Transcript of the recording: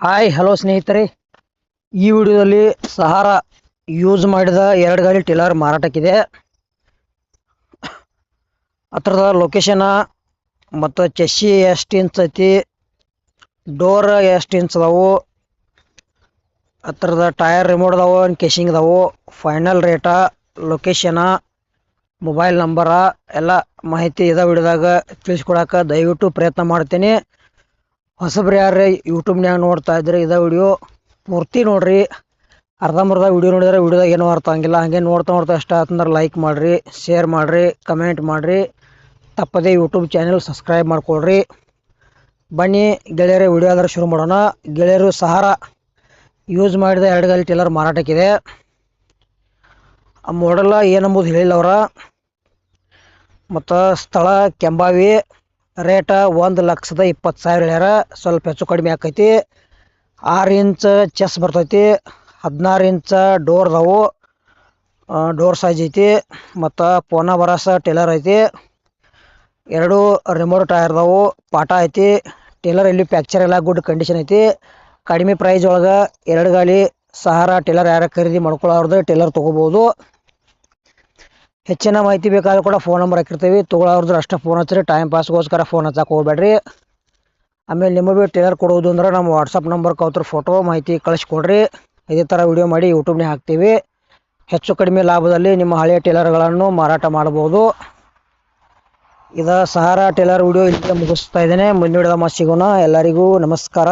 Hi hello ಸ್ನೇಹಿತರೆ, ಈ ವಿಡಿಯೋದಲ್ಲಿ ಸಹಾರಾ ಯೂಸ್ ಮಾಡಿದ 2 ಗಾಲಿ ಟಿಲ್ಲರ್ ಮಾರಾಟಕ್ಕಿದೆ. ಅದರದ ಲೊಕೇಶನ್ ಮತ್ತು ಚೆಸ್ಸಿ ಎಷ್ಟು ಇಂಚ್ ಐತಿ, ಡೋರ್ ಎಷ್ಟು ಇಂಚ್ ಅದಾವು, ಅದರದ ಟೈರ್ ರಿಮೋಟ್ ಅದಾವು, ಕೇಸಿಂಗ್ ಅದಾವು, final rate, location, mobile number ಎಲ್ಲ ಮಾಹಿತಿ ಇದ ವಿಡಿಯೋದಾಗ ತಿಳಿಸ್ಕೊಡಕ್ಕೆ ದಯವಿಟ್ಟು ಪ್ರಯತ್ನ ಮಾಡ್ತೀನಿ. ಹೊಸಬ್ರು ಯಾರೇ ಯೂಟ್ಯೂಬ್ನ್ಯಾಗ ನೋಡ್ತಾ ಇದ್ರೆ ಇದ ವಿಡಿಯೋ ಪೂರ್ತಿ ನೋಡ್ರಿ. ಅರ್ಧಂಬರ್ಧ ವಿಡಿಯೋ ನೋಡಿದ್ರೆ ವಿಡಿಯೋದಾಗ ಏನೂ ಅರ್ಥ ಆಗಿಲ್ಲ. ಹಂಗೆ ನೋಡ್ತಾ ಇಷ್ಟ ಆತಂದ್ರೆ ಲೈಕ್ ಮಾಡಿರಿ, ಶೇರ್ ಮಾಡಿರಿ, ಕಮೆಂಟ್ ಮಾಡಿರಿ. ತಪ್ಪದೇ ಯೂಟ್ಯೂಬ್ ಚಾನೆಲ್ ಸಬ್ಸ್ಕ್ರೈಬ್ ಮಾಡ್ಕೊಳ್ರಿ. ಬನ್ನಿ ಗೆಳೆಯರೇ, ವಿಡಿಯೋ ಆದ್ರೆ ಶುರು ಮಾಡೋಣ. ಗೆಳೆಯರು, ಸಹಾರಾ ಯೂಸ್ ಮಾಡಿದ 2 ಗಾಲಿ ಟಿಲ್ಲರ್ ಮಾರಾಟಕ್ಕಿದೆ. ಆ ಮಾಡೆಲ್ಲ ಏನಂಬುದು ಹೇಳಿಲ್ಲ ಅವರ. ಮತ್ತು ಸ್ಥಳ ಕೆಂಬಾವಿ, ರೇಟ 1,20,000 ಹೇಳ್ಯಾರ. ಸ್ವಲ್ಪ ಹೆಚ್ಚು ಕಡಿಮೆ ಆಕೈತಿ. 6 ಇಂಚ್ ಚೆಸ್ ಬರ್ತೈತಿ, 16 ಇಂಚ್ ಡೋರ್ ಅದಾವು, ಡೋರ್ ಸೈಜ್ ಐತಿ. ಮತ್ತು ಪೋನ ಬರಾಸ ಟೇಲರ್ ಐತಿ. 2 ರಿಮೋಟ್ ಟೈರ್ ಅದಾವು, ಪಾಟ ಐತಿ. ಟೇಲರ್ ಇಲ್ಲಿ ಪ್ಯಾಕ್ಚರ್ ಎಲ್ಲ ಗುಡ್ ಕಂಡೀಷನ್ ಐತಿ. ಕಡಿಮೆ ಪ್ರೈಸ್ ಒಳಗೆ 2 ಗಾಲಿ ಸಹಾರಾ ಟೇಲರ್ ಯಾರು ಖರೀದಿ ಮಾಡ್ಕೊಳ್ಳೋರ್ದು ಟೇಲರ್ ತೊಗೋಬೋದು. ಹೆಚ್ಚಿನ ಮಾಹಿತಿ ಬೇಕಾದ್ರೂ ಕೂಡ ಫೋನ್ ನಂಬರ್ ಹಾಕಿರ್ತೀವಿ. ತೊಗೊಳೋರ್ದು ಅಷ್ಟೇ ಫೋನ್ ಹಚ್ಚಿರಿ. ಟೈಮ್ ಪಾಸ್ಗೋಸ್ಕರ ಫೋನ್ ಹಚ್ಚಕ್ಕೆ ಹೋಗ್ಬೇಡ್ರಿ. ಆಮೇಲೆ ನಿಮಗೆ ಟೇಲರ್ ಕೊಡೋದು ಅಂದ್ರೆ ನಮ್ಮ ವಾಟ್ಸಪ್ ನಂಬರ್ಗೆ ಅವ್ರ ಫೋಟೋ ಮಾಹಿತಿ ಕಳಿಸ್ಕೊಡ್ರಿ. ಇದೇ ಥರ ವಿಡಿಯೋ ಮಾಡಿ ಯೂಟ್ಯೂಬ್ನಾಗ ಹಾಕ್ತೀವಿ. ಹೆಚ್ಚು ಕಡಿಮೆ ಲಾಭದಲ್ಲಿ ನಿಮ್ಮ ಹಳೆಯ ಟೇಲರ್ಗಳನ್ನು ಮಾರಾಟ ಮಾಡ್ಬೋದು. ಇದು ಸಹಾರಾ ಟೇಲರ್ ವಿಡಿಯೋ ಇಲ್ಲಿಗೆ ಮುಗಿಸ್ತಾ ಇದ್ದೇನೆ. ಮುಂದಿನ ವಿಡಿಯೋದಾಗ ಸಿಗೋಣ. ಎಲ್ಲರಿಗೂ ನಮಸ್ಕಾರ.